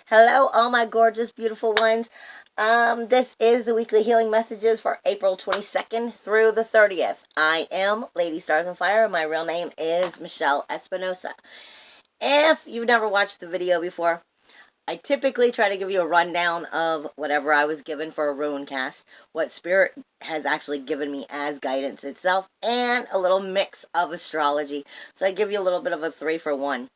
Hello, all my gorgeous, beautiful ones. This is the weekly healing messages for April 22nd through the 30th. I am Lady Stars on Fire, and my real name is Michelle Espinosa. If you've never watched the video before, I typically try to give you a rundown of whatever I was given for a Rune cast, what Spirit has actually given me as guidance itself, and a little mix of astrology. So I give you a little bit of a 3-for-1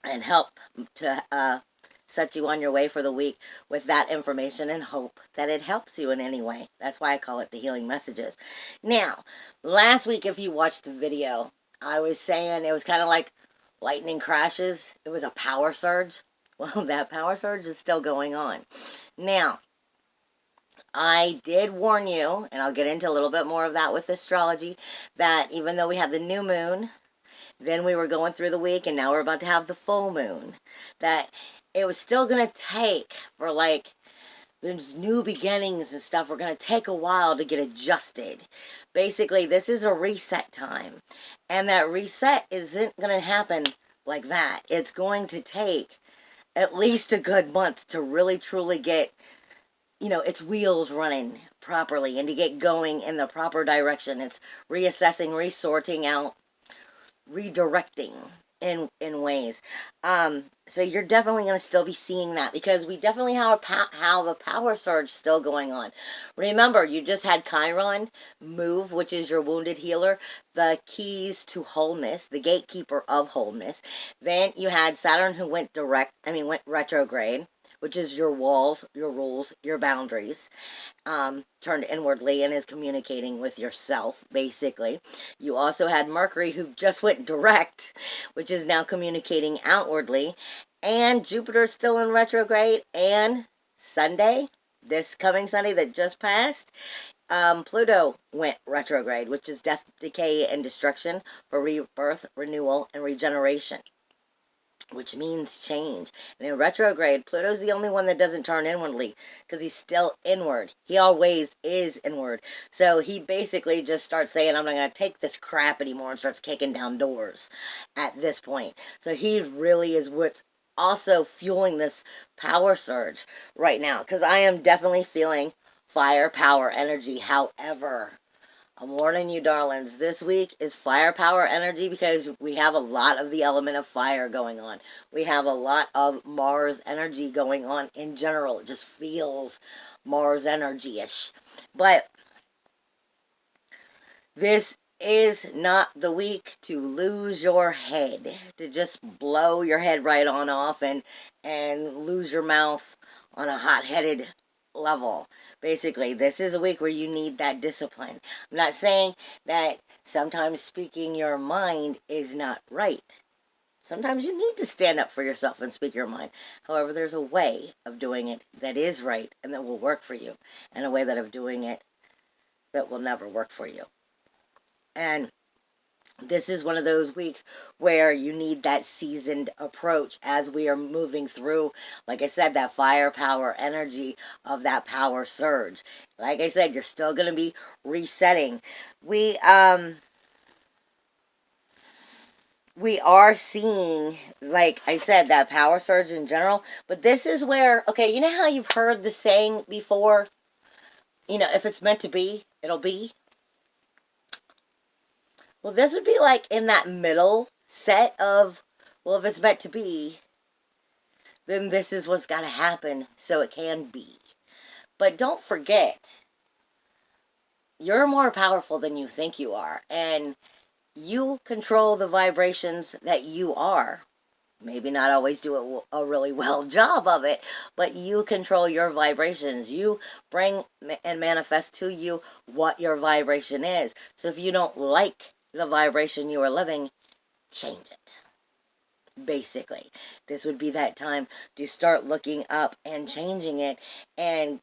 and help to set you on your way for the week with that information and hope that it helps you in any way. That's why I call it the healing messages. Now, last week, if you watched the video, I was saying it was kind of like lightning crashes. It was a power surge. Well, that power surge is still going on. Now, I did warn you, and I'll get into a little bit more of that with astrology, that even though we had the new moon, then we were going through the week, and now we're about to have the full moon, that it was still going to take for like there's new beginnings and stuff. We're going to take a while to get adjusted. Basically, this is a reset time. And that reset isn't going to happen like that. It's going to take at least a good month to really truly get, its wheels running properly and to get going in the proper direction. It's reassessing, resorting out, redirecting in ways. So you're definitely going to still be seeing that because we definitely have the power surge still going on. Remember, you just had Chiron move, which is your wounded healer, the keys to wholeness, the gatekeeper of wholeness. Then you had Saturn who went retrograde, which is your walls, your rules, your boundaries, turned inwardly and is communicating with yourself, basically. You also had Mercury, who just went direct, which is now communicating outwardly, and Jupiter still in retrograde, and Sunday, this coming Sunday that just passed, Pluto went retrograde, which is death, decay, and destruction for rebirth, renewal, and regeneration, which means change. And in retrograde, Pluto's the only one that doesn't turn inwardly because he's still inward. He always is inward. So he basically just starts saying, I'm not going to take this crap anymore, and starts kicking down doors at this point. So he really is what's also fueling this power surge right now, because I am definitely feeling fire power energy. However, I'm warning you, darlings, this week is firepower energy because we have a lot of the element of fire going on. We have a lot of Mars energy going on in general. It just feels Mars energy-ish. But this is not the week to lose your head, to just blow your head right on off and lose your mouth on a hot-headed level. Basically, this is a week where you need that discipline. I'm not saying that sometimes speaking your mind is not right. Sometimes you need to stand up for yourself and speak your mind. However, there's a way of doing it that is right and that will work for you, and a way that of doing it that will never work for you. And this is one of those weeks where you need that seasoned approach as we are moving through, like I said, that firepower energy of that power surge. Like I said, you're still going to be resetting. We are seeing, like I said, that power surge in general. But this is where, okay, you know how you've heard the saying before, if it's meant to be, it'll be? Well, this would be like in that middle set of, well, if it's meant to be, then this is what's got to happen so it can be. But don't forget, you're more powerful than you think you are. And you control the vibrations that you are. Maybe not always do a really well job of it, but you control your vibrations. You bring and manifest to you what your vibration is. So if you don't like the vibration you are living, change it. Basically, this would be that time to start looking up and changing it, and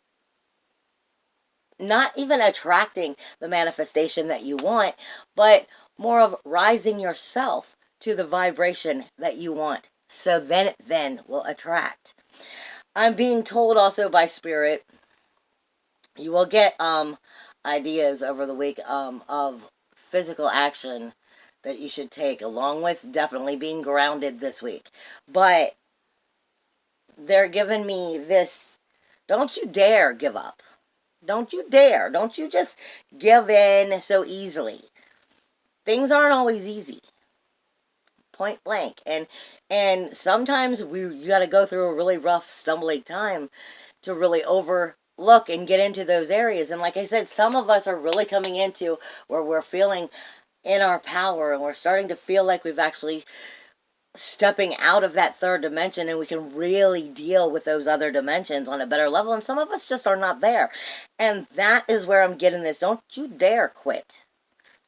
not even attracting the manifestation that you want, but more of rising yourself to the vibration that you want. So then it then will attract. I'm being told also by Spirit, you will get ideas over the week of physical action that you should take, along with definitely being grounded this week. But they're giving me this, don't you dare give up. Don't you dare. Don't you just give in so easily. Things aren't always easy. Point blank. And sometimes you got to go through a really rough, stumbling time to really overlook and get into those areas. And like I said, some of us are really coming into where we're feeling in our power, and we're starting to feel like we've actually stepping out of that third dimension, and we can really deal with those other dimensions on a better level. And some of us just are not there. And that is where I'm getting this. Don't you dare quit.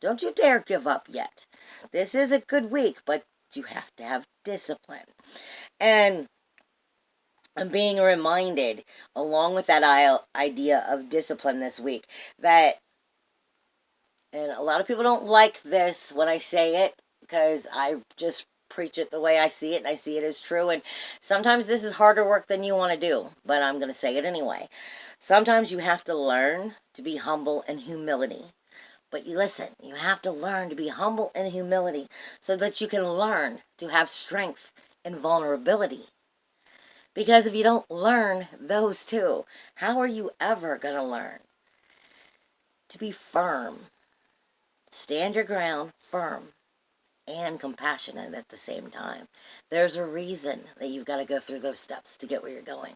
Don't you dare give up yet. This is a good week, but you have to have discipline. And I'm being reminded, along with that idea of discipline this week, that, and a lot of people don't like this when I say it, because I just preach it the way I see it, and I see it as true. And sometimes this is harder work than you want to do, but I'm going to say it anyway. Sometimes you have to learn to be humble and humility. But you listen, you have to learn to be humble and humility so that you can learn to have strength and vulnerability. Because if you don't learn those two, how are you ever going to learn to be firm? Stand your ground, firm, and compassionate at the same time. There's a reason that you've got to go through those steps to get where you're going.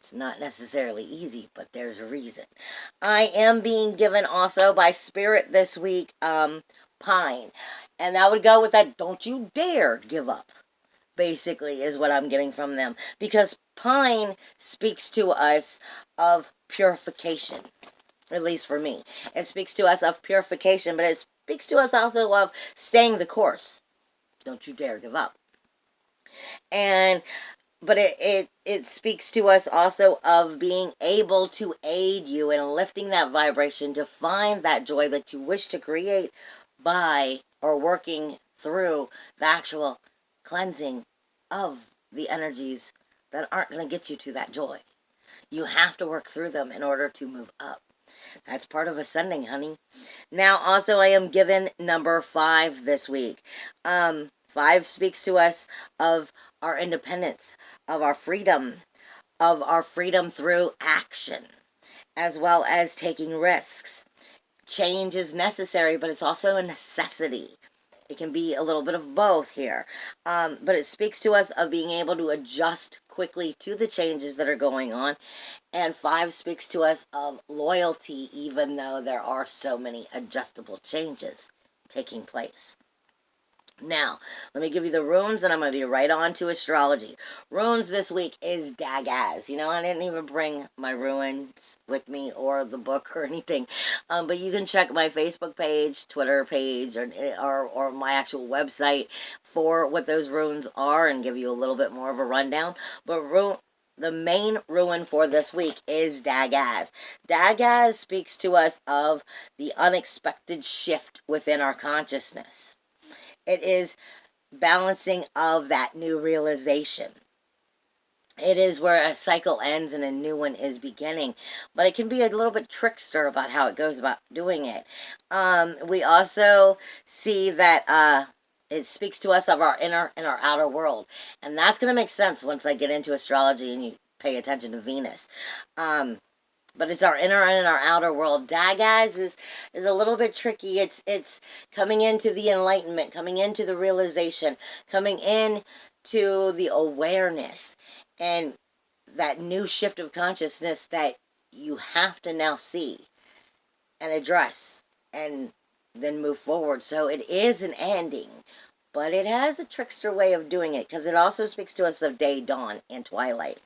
It's not necessarily easy, but there's a reason. I am being given also by Spirit this week, pine. And that would go with that, don't you dare give up, basically, is what I'm getting from them. Because pine speaks to us of purification, at least for me. It speaks to us of purification, but it speaks to us also of staying the course. Don't you dare give up. But it speaks to us also of being able to aid you in lifting that vibration to find that joy that you wish to create by or working through the actual cleansing of the energies that aren't going to get you to that joy. You have to work through them in order to move up. That's part of ascending, honey. Now, also, I am given number 5 this week. 5 speaks to us of our independence, of our freedom through action, as well as taking risks. Change is necessary, but it's also a necessity. It can be a little bit of both here. But it speaks to us of being able to adjust quickly to the changes that are going on. And 5 speaks to us of loyalty, even though there are so many adjustable changes taking place. Now, let me give you the runes, and I'm going to be right on to astrology. Runes this week is Dagaz. You know, I didn't even bring my runes with me or the book or anything. But you can check my Facebook page, Twitter page, or my actual website for what those runes are and give you a little bit more of a rundown. But the main rune for this week is Dagaz. Dagaz speaks to us of the unexpected shift within our consciousness. It is balancing of that new realization. It is where a cycle ends and a new one is beginning. But it can be a little bit trickster about how it goes about doing it. We also see that it speaks to us of our inner and our outer world. And that's going to make sense once I get into astrology and you pay attention to Venus. But it's our inner and our outer world. Dagaz is a little bit tricky. It's coming into the enlightenment, coming into the realization, coming into the awareness, and that new shift of consciousness that you have to now see and address and then move forward. So it is an ending, but it has a trickster way of doing it because it also speaks to us of day, dawn, and twilight.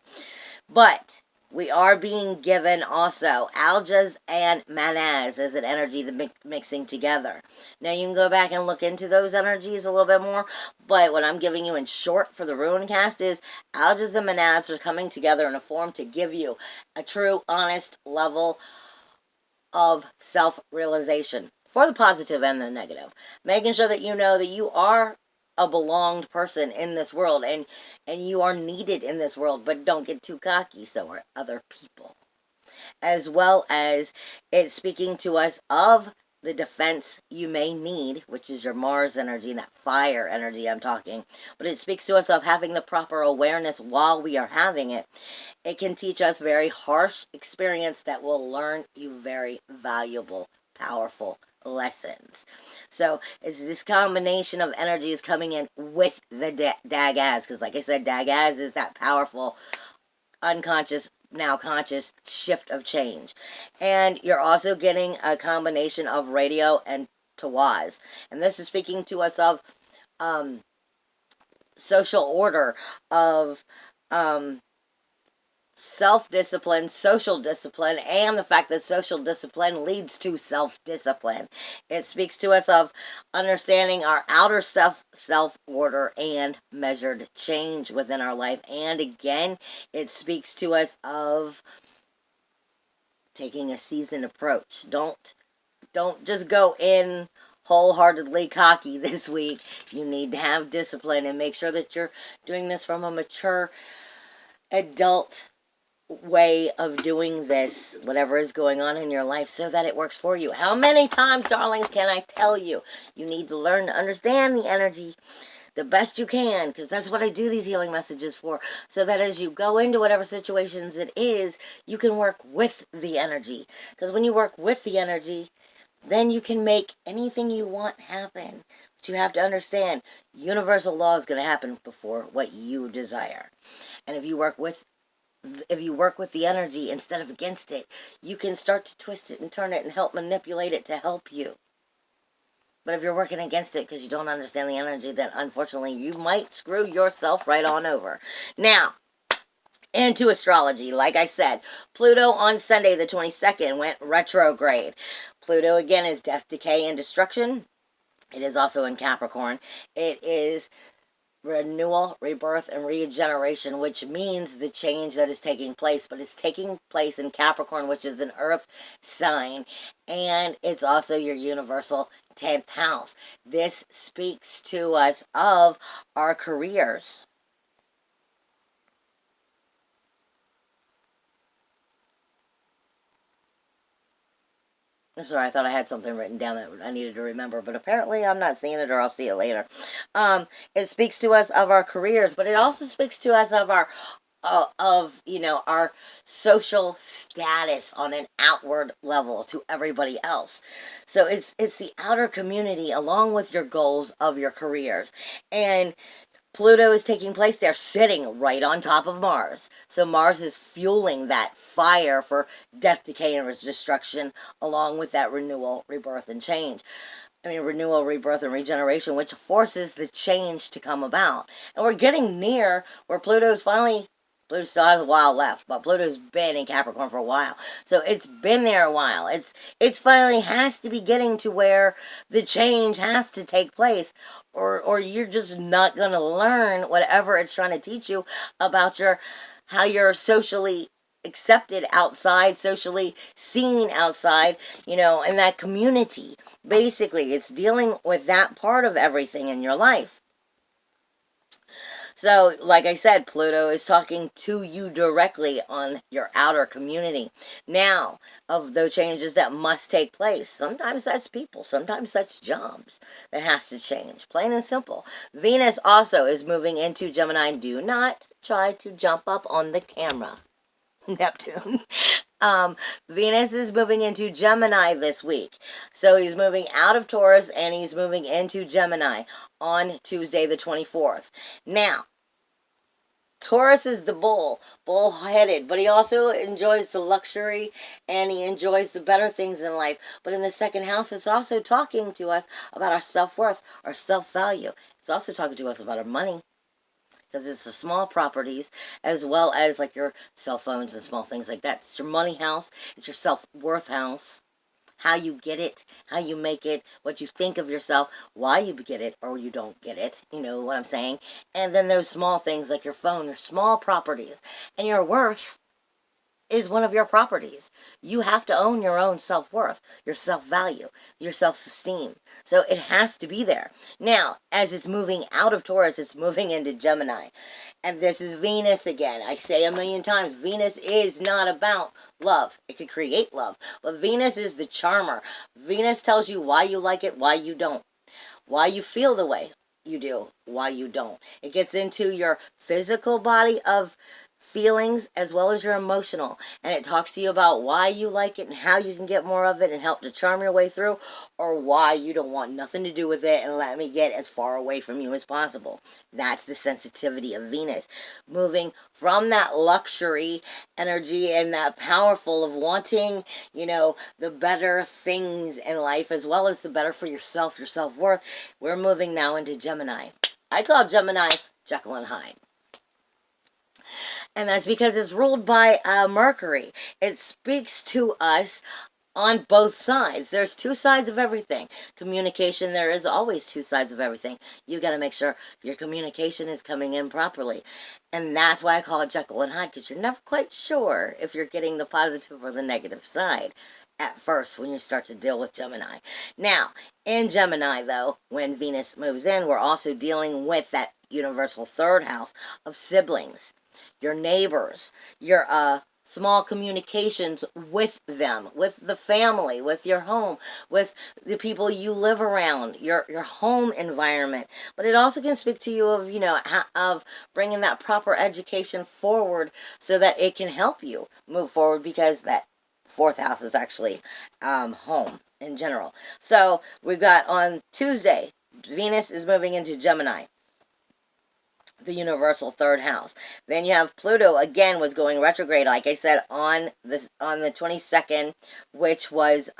But we are being given also algas and manas as an energy that mixing together. Now you can go back and look into those energies a little bit more, but what I'm giving you in short for the rune cast is algas and manas are coming together in a form to give you a true, honest level of self-realization for the positive and the negative. Making sure that you know that you are a belonged person in this world, and you are needed in this world, but don't get too cocky, so are other people. As well as it's speaking to us of the defense you may need, which is your Mars energy, that fire energy I'm talking. But it speaks to us of having the proper awareness while we are having it. It can teach us very harsh experience that will learn you very valuable, powerful lessons. So it's this combination of energies coming in with the Dagaz, because like I said, Dagaz is that powerful, unconscious, now conscious shift of change. And you're also getting a combination of radio and Tawaz. And this is speaking to us of social order, of self-discipline, social discipline, and the fact that social discipline leads to self-discipline. It speaks to us of understanding our outer self-order and measured change within our life. And again, it speaks to us of taking a seasoned approach. Don't just go in wholeheartedly cocky this week. You need to have discipline and make sure that you're doing this from a mature adult way of doing this, whatever is going on in your life, so that it works for you. How many times, darlings, can I tell you? You need to learn to understand the energy the best you can, because that's what I do these healing messages for, so that as you go into whatever situations it is, you can work with the energy. Because when you work with the energy, then you can make anything you want happen. But you have to understand, universal law is going to happen before what you desire. And if you work with the energy instead of against it, you can start to twist it and turn it and help manipulate it to help you. But if you're working against it because you don't understand the energy, then unfortunately you might screw yourself right on over. Now, into astrology. Like I said, Pluto on Sunday the 22nd went retrograde. Pluto again is death, decay, and destruction. It is also in Capricorn. It is renewal, rebirth, and regeneration, which means the change that is taking place. But it's taking place in Capricorn, which is an earth sign. And it's also your universal 10th house. This speaks to us of our careers. I'm sorry, I thought I had something written down that I needed to remember, but apparently I'm not seeing it, or I'll see it later. It speaks to us of our careers, but it also speaks to us of our our social status on an outward level to everybody else. So it's the outer community along with your goals of your careers. And Pluto is taking place there, sitting right on top of Mars. So Mars is fueling that fire for death, decay, and destruction, along with that renewal, rebirth, and change. Renewal, rebirth, and regeneration, which forces the change to come about. And we're getting near where Pluto still has a while left, but Pluto's been in Capricorn for a while. So it's been there a while. It's finally has to be getting to where the change has to take place, or you're just not going to learn whatever it's trying to teach you about how you're socially accepted outside, socially seen outside, in that community. Basically, it's dealing with that part of everything in your life. So, like I said, Pluto is talking to you directly on your outer community. Now, of the changes that must take place, sometimes that's people, sometimes that's jobs that has to change. Plain and simple. Venus also is moving into Gemini. Do not try to jump up on the camera, Neptune. Venus is moving into Gemini this week. So he's moving out of Taurus and he's moving into Gemini on Tuesday the 24th. Now, Taurus is the bull-headed, but he also enjoys the luxury and he enjoys the better things in life. But in the second house, it's also talking to us about our self-worth, our self-value. It's also talking to us about our money, because it's the small properties as well as like your cell phones and small things like that. It's your money house. It's your self-worth house. How you get it, how you make it, what you think of yourself, why you get it or you don't get it, you know what I'm saying? And then those small things like your phone, your small properties, and your worth is one of your properties. You have to own your own self-worth, your self-value, your self-esteem. So it has to be there. Now, as it's moving out of Taurus, it's moving into Gemini. And this is Venus again. I say a million times, Venus is not about love. It can create love. But Venus is the charmer. Venus tells you why you like it, why you don't. Why you feel the way you do, why you don't. It gets into your physical body of feelings as well as your emotional, and it talks to you about why you like it and how you can get more of it and help to charm your way through, or why you don't want nothing to do with it and let me get as far away from you as possible. That's the sensitivity of Venus, moving from that luxury energy and that powerful of wanting, the better things in life as well as the better for yourself, your self-worth. We're moving now into Gemini. I call Gemini Jekyll and Hyde. And that's because it's ruled by Mercury. It speaks to us on both sides. There's two sides of everything. Communication, there is always two sides of everything. You got to make sure your communication is coming in properly. And that's why I call it Jekyll and Hyde, because you're never quite sure if you're getting the positive or the negative side at first when you start to deal with Gemini. Now, in Gemini, though, when Venus moves in, we're also dealing with that universal third house of siblings, your neighbors, your small communications with them, with the family, with your home, with the people you live around, your home environment. But it also can speak to you of, of bringing that proper education forward so that it can help you move forward, because that fourth house is actually home in general. So we've got on Tuesday, Venus is moving into Gemini, the universal third house. Then you have Pluto again was going retrograde, like I said, on the 22nd, which was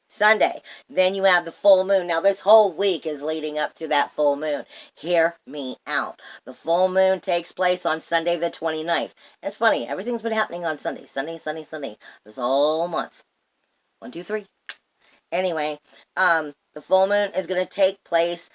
Sunday. Then you have the full moon. Now this whole week is leading up to that full moon. Hear me out. The full moon takes place on Sunday the 29th. It's funny, everything's been happening on Sunday. Sunday, this whole month. 1, 2, 3. Anyway, the full moon is going to take place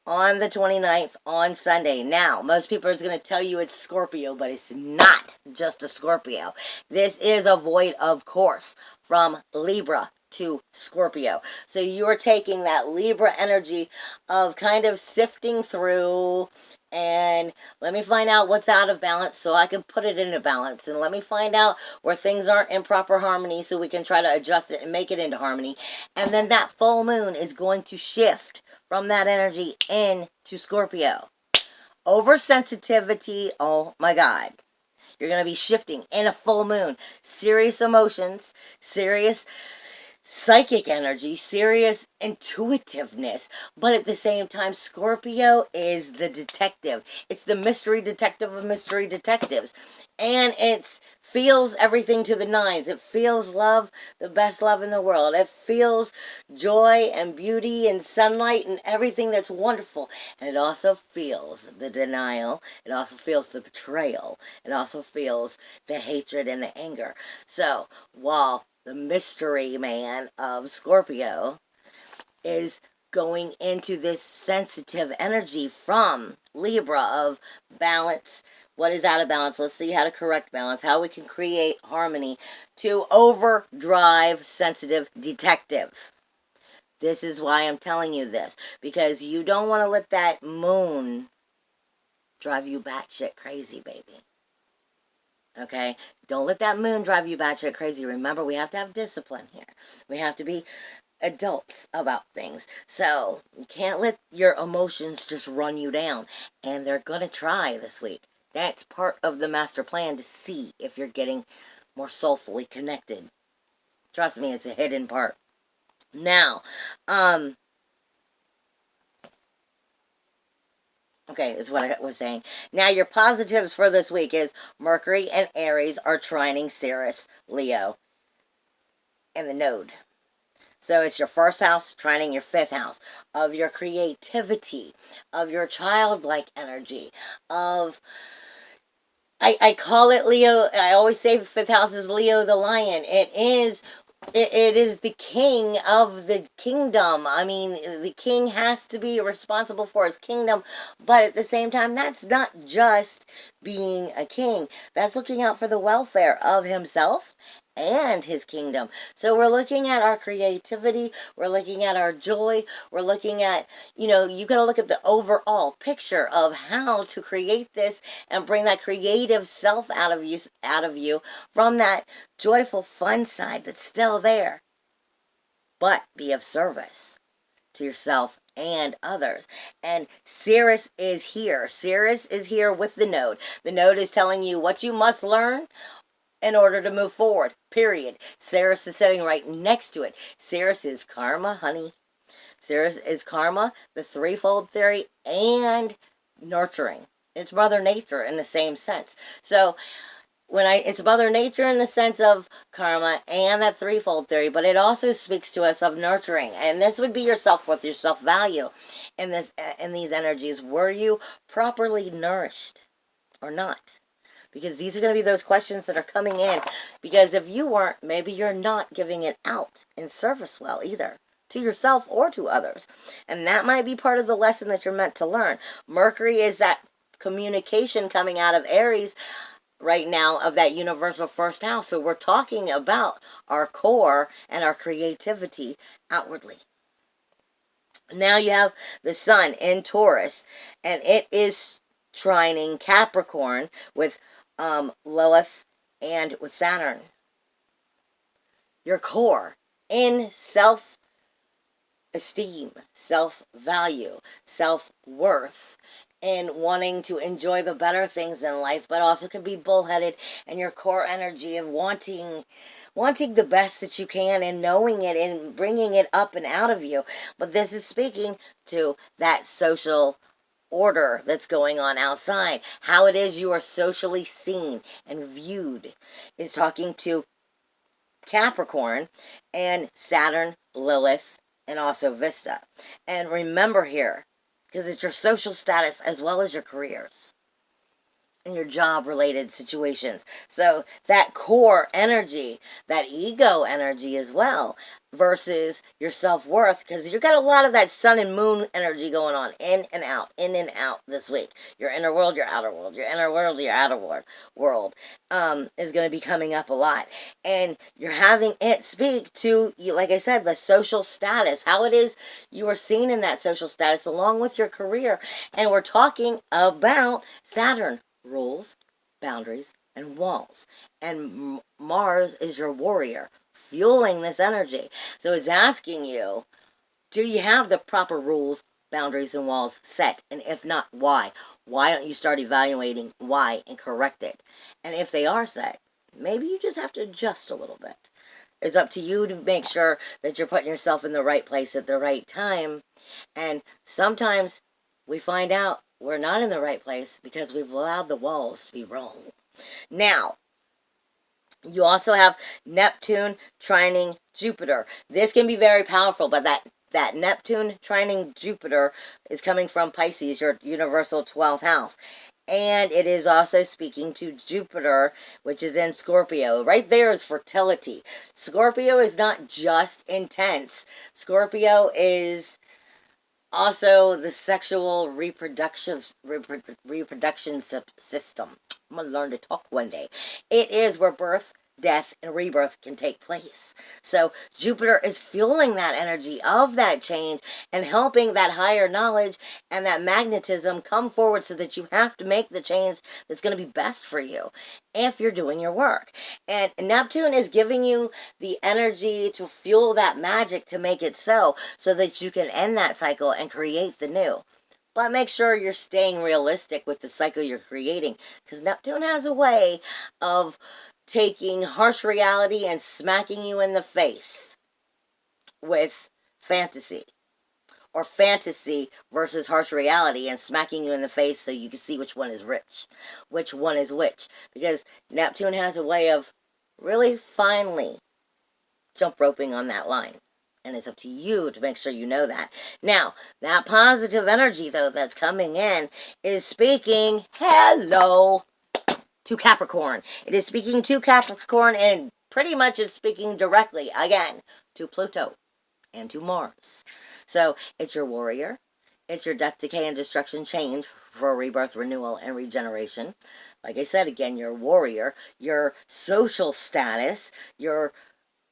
on the 29th, on Sunday. Now, most people are going to tell you it's Scorpio, but it's not just a Scorpio. This is a void of course from Libra to Scorpio. So you're taking that Libra energy of kind of sifting through and let me find out what's out of balance so I can put it into balance. And let me find out where things aren't in proper harmony so we can try to adjust it and make it into harmony. And then that full moon is going to shift from that energy into Scorpio. Oversensitivity, oh my God. You're going to be shifting in a full moon. Serious emotions, serious psychic energy, serious intuitiveness. But at the same time, Scorpio is the detective. It's the mystery detective of mystery detectives. And it's feels everything to the nines. It feels love, the best love in the world. It feels joy and beauty and sunlight and everything that's wonderful. And it also feels the denial. It also feels the betrayal. It also feels the hatred and the anger. So, while the mystery man of Scorpio is going into this sensitive energy from Libra of balance, what is out of balance? Let's see how to correct balance, how we can create harmony, to overdrive sensitive detective. This is why I'm telling you this, because you don't want to let that moon drive you batshit crazy, baby. Okay? Don't let that moon drive you batshit crazy. Remember, we have to have discipline here. We have to be adults about things. So, you can't let your emotions just run you down. And they're going to try this week. That's part of the master plan, to see if you're getting more soulfully connected. Trust me, it's a hidden part. Now, okay, is what I was saying. Now, your positives for this week is Mercury and Aries are trining Ceres, Leo, and the node. So it's your first house trining your fifth house, of your creativity, of your childlike energy, of... I call it Leo. I always say the fifth house is Leo the lion. It is It is the king of the kingdom. I mean, the king has to be responsible for his kingdom, but at the same time, that's not just being a king. That's looking out for the welfare of himself and his kingdom. So we're looking at our creativity, we're looking at our joy, we're looking at, you got to look at the overall picture of how to create this and bring that creative self out of you from that joyful fun side that's still there, but be of service to yourself and others. And Sirius is here. Sirius is here with the node. The node is telling you what you must learn in order to move forward, period. Sirius is sitting right next to it. Sirius is karma, honey. Sirius is karma, the threefold theory, and nurturing. It's Mother Nature in the same sense. So it's Mother Nature in the sense of karma and that threefold theory, but it also speaks to us of nurturing. And this would be your self-worth, your self-value in these energies. Were you properly nourished or not? Because these are going to be those questions that are coming in. Because if you weren't, maybe you're not giving it out in service well either, to yourself or to others. And that might be part of the lesson that you're meant to learn. Mercury is that communication coming out of Aries right now, of that universal first house. So we're talking about our core and our creativity outwardly. Now you have the sun in Taurus, and it is trining Capricorn with Lilith and with Saturn. Your core in self-esteem, self-value, self-worth, and wanting to enjoy the better things in life, but also can be bullheaded, and your core energy of wanting the best that you can and knowing it and bringing it up and out of you. But this is speaking to that social order that's going on outside. How it is you are socially seen and viewed is talking to Capricorn and Saturn, Lilith, and also Vesta. And remember here, because it's your social status as well as your careers and your job-related situations. So that core energy, that ego energy as well, versus your self-worth, because you've got a lot of that sun and moon energy going on in and out this week. Your inner world, your outer world, your inner world, your outer world is going to be coming up a lot. And you're having it speak to, like I said, the social status, how it is you are seen in that social status along with your career. And we're talking about Saturn, rules, boundaries, and walls. And Mars is your warrior, fueling this energy. So it's asking you, do you have the proper rules, boundaries, and walls set? And if not, why? Why don't you start evaluating why and correct it? And if they are set, maybe you just have to adjust a little bit. It's up to you to make sure that you're putting yourself in the right place at the right time. And sometimes we find out we're not in the right place because we've allowed the walls to be wrong. Now, you also have Neptune trining Jupiter. This can be very powerful, but that Neptune trining Jupiter is coming from Pisces, your universal 12th house. And it is also speaking to Jupiter, which is in Scorpio. Right there is fertility. Scorpio is not just intense. Scorpio is also the sexual reproduction system. I'm going to learn to talk one day. It is where birth, death, and rebirth can take place. So Jupiter is fueling that energy of that change and helping that higher knowledge and that magnetism come forward so that you have to make the change that's going to be best for you if you're doing your work. And Neptune is giving you the energy to fuel that magic to make it so that you can end that cycle and create the new. But make sure you're staying realistic with the cycle you're creating, because Neptune has a way of taking harsh reality and smacking you in the face with fantasy, or fantasy versus harsh reality and smacking you in the face so you can see which one is which one is which, because Neptune has a way of really finely jump roping on that line. And it's up to you to make sure you know that. Now, that positive energy, though, that's coming in is speaking hello to Capricorn. It is speaking to Capricorn and pretty much is speaking directly, again, to Pluto and to Mars. So it's your warrior. It's your death, decay, and destruction change for rebirth, renewal, and regeneration. Like I said, again, your warrior, your social status, your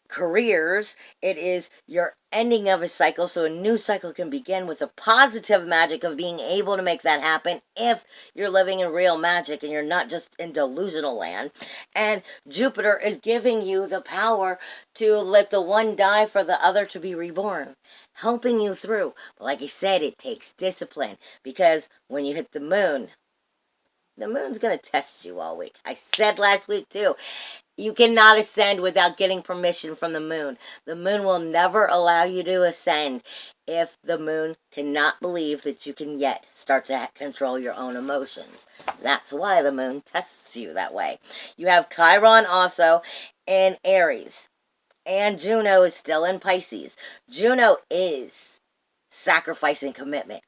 careers. It is your ending of a cycle, so a new cycle can begin with the positive magic of being able to make that happen if you're living in real magic and you're not just in delusional land. And Jupiter is giving you the power to let the one die for the other to be reborn, helping you through. But like I said, it takes discipline, because when you hit the moon's going to test you all week. I said last week too, you cannot ascend without getting permission from the moon. The moon will never allow you to ascend if the moon cannot believe that you can yet start to control your own emotions. That's why the moon tests you that way. You have Chiron also in Aries, and Juno is still in Pisces. Juno is sacrificing commitment,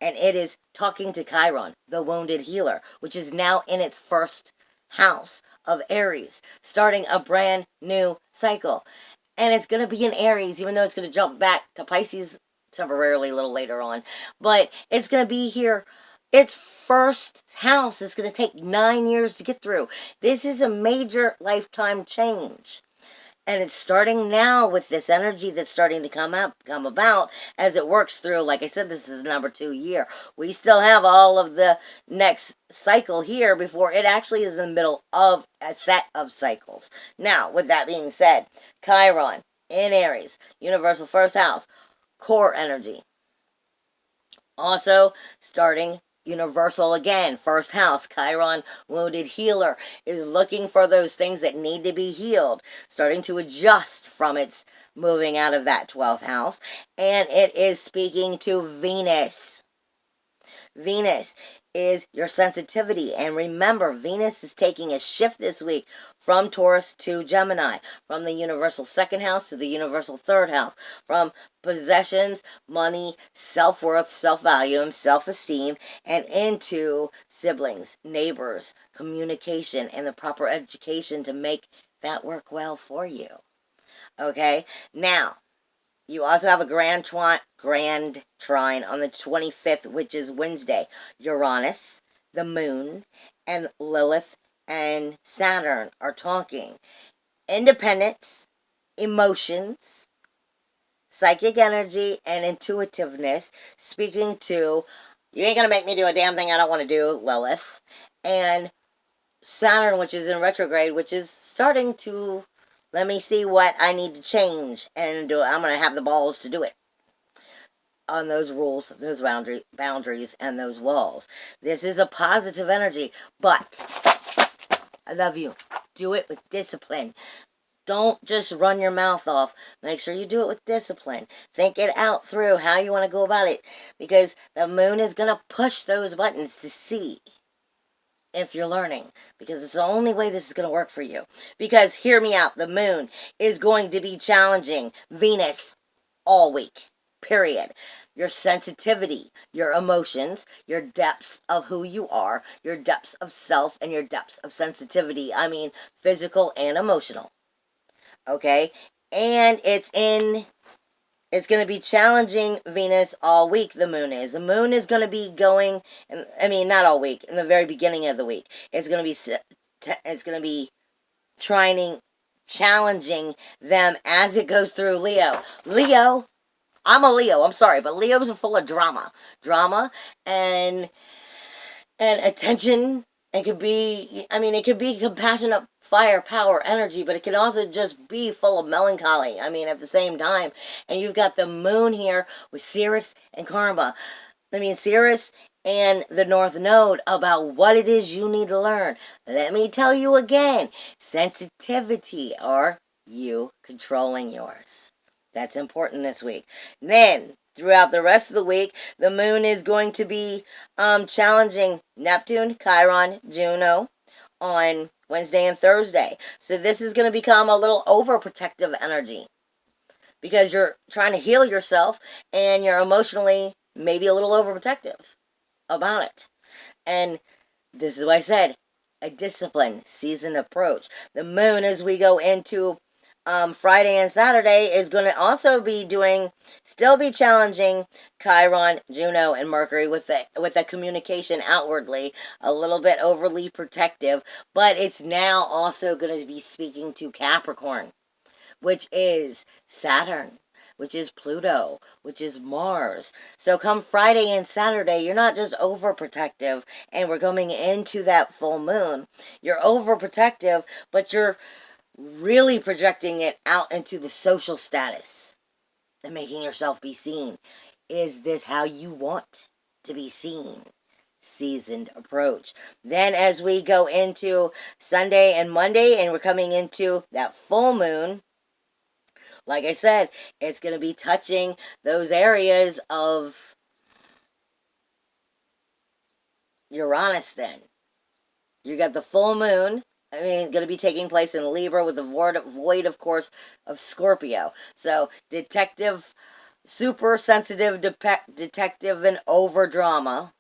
and it is talking to Chiron, the wounded healer, which is now in its first house of Aries, starting a brand new cycle. And it's going to be in Aries, even though it's going to jump back to Pisces temporarily a little later on. But it's going to be here. Its first house is going to take 9 years to get through. This is a major lifetime change. And it's starting now with this energy that's starting to come about as it works through. Like I said, this is number 2 year. We still have all of the next cycle here before it actually is in the middle of a set of cycles. Now, with that being said, Chiron in Aries, universal first house, core energy. Also starting universal again, first house. Chiron, wounded healer, is looking for those things that need to be healed, starting to adjust from its moving out of that 12th house. And it is speaking to Venus. Venus is your sensitivity. And remember, Venus is taking a shift this week from Taurus to Gemini, from the universal second house to the universal third house, from possessions, money, self-worth, self-value, and self-esteem, and into siblings, neighbors, communication, and the proper education to make that work well for you. Okay? Now, you also have a grand trine on the 25th, which is Wednesday. Uranus, the moon, and Lilith and Saturn are talking. Independence, emotions, psychic energy, and intuitiveness, speaking to, you ain't going to make me do a damn thing I don't want to do, Lilith. And Saturn, which is in retrograde, which is starting to, let me see what I need to change and do. I'm going to have the balls to do it on those rules, those boundaries, and those walls. This is a positive energy, but I love you. Do it with discipline. Don't just run your mouth off. Make sure you do it with discipline. Think it out through how you want to go about it, because the moon is going to push those buttons to see if you're learning, because it's the only way this is going to work for you. Because, hear me out, the moon is going to be challenging Venus all week, period. Your sensitivity, your emotions, your depths of who you are, your depths of self, and your depths of sensitivity. I mean, physical and emotional. Okay? And it's going to be challenging Venus all week, the moon is. The moon is going to be going, not all week, in the very beginning of the week. It's going to be challenging them as it goes through Leo. I'm a Leo, I'm sorry, but Leos are full of drama. Drama and attention. It could be compassionate, fire, power, energy, but it can also just be full of melancholy, at the same time. And you've got the moon here with Sirius and Karma. Sirius and the North Node about what it is you need to learn. Let me tell you again, sensitivity, or you controlling yours. That's important this week. Then, throughout the rest of the week, the moon is going to be challenging Neptune, Chiron, Juno on Wednesday and Thursday. So this is going to become a little overprotective energy, because you're trying to heal yourself and you're emotionally maybe a little overprotective about it. And this is what I said. a discipline season approach. The moon, as we go into Friday and Saturday, is going to also be still be challenging Chiron, Juno, and Mercury with the communication outwardly, a little bit overly protective, but it's now also going to be speaking to Capricorn, which is Saturn, which is Pluto, which is Mars. So come Friday and Saturday, you're not just overprotective, and we're coming into that full moon. You're overprotective, but you're really projecting it out into the social status and making yourself be seen. Is this how you want to be seen? Seasoned approach. Then as we go into Sunday and Monday, and we're coming into that full moon, like I said, it's going to be touching those areas of Uranus then. You got the full moon. I mean, it's going to be taking place in Libra with the void, of course, of Scorpio. So, detective, super sensitive detective and over drama.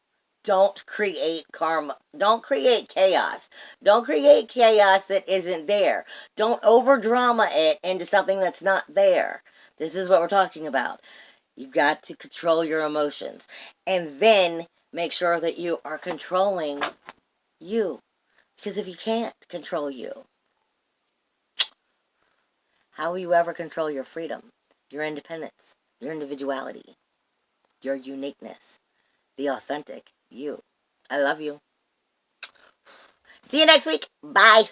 Don't create karma. Don't create chaos. Don't create chaos that isn't there. Don't over drama it into something that's not there. This is what we're talking about. You've got to control your emotions. And then make sure that you are controlling you. Because if you can't control you, how will you ever control your freedom, your independence, your individuality, your uniqueness, the authentic you? I love you. See you next week. Bye.